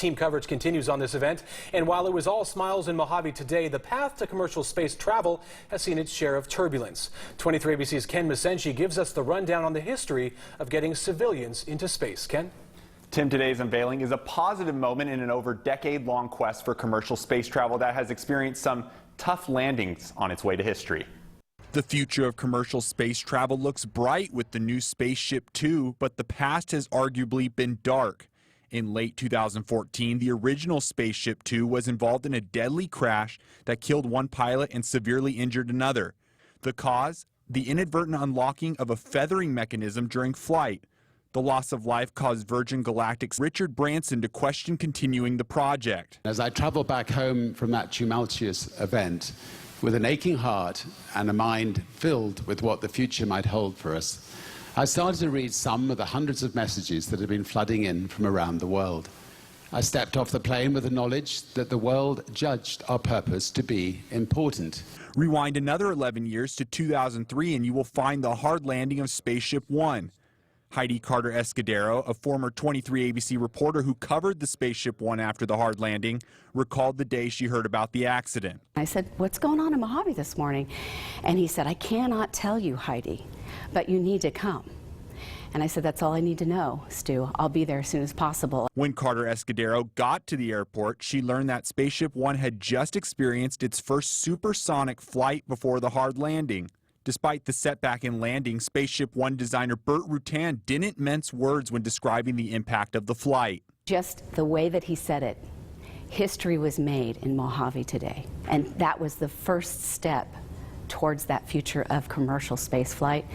Team coverage continues on this event, and while it was all smiles in Mojave today, the path to commercial space travel has seen its share of turbulence. 23 ABC's Ken Masenchi gives us the rundown on the history of getting civilians into space. Ken? Tim, today's unveiling is a positive moment in an over decade-long quest for commercial space travel that has experienced some tough landings on its way to history. The future of commercial space travel looks bright with the new SpaceShipTwo, but the past has arguably been dark. In late 2014, the original SpaceShipTwo was involved in a deadly crash that killed one pilot and severely injured another. The cause? The inadvertent unlocking of a feathering mechanism during flight. The loss of life caused Virgin Galactic's Richard Branson to question continuing the project. As I travel back home from that tumultuous event, with an aching heart and a mind filled with what the future might hold for us, I started to read some of the hundreds of messages that had been flooding in from around the world. I stepped off the plane with the knowledge that the world judged our purpose to be important. Rewind another 11 years to 2003 and you will find the hard landing of Spaceship One. Heidi Carter-Escudero, a former 23 ABC reporter who covered the Spaceship One after the hard landing, recalled the day she heard about the accident. I said, "What's going on in Mojave this morning?" And he said, "I cannot tell you, Heidi, but you need to come." And I said, "That's all I need to know, Stu. I'll be there as soon as possible." When Carter-Escudero got to the airport, she learned that Spaceship One had just experienced its first supersonic flight before the hard landing. Despite the setback in landing, Spaceship One designer Burt Rutan didn't mince words when describing the impact of the flight. Just the way that he said it, history was made in Mojave today. And that was the first step towards that future of commercial space flight.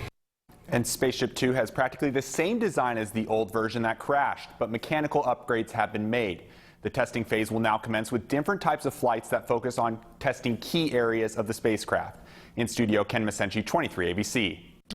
And Spaceship Two has practically the same design as the old version that crashed, but mechanical upgrades have been made. The testing phase will now commence with different types of flights that focus on testing key areas of the spacecraft. In studio, Ken Masenchi, 23 ABC.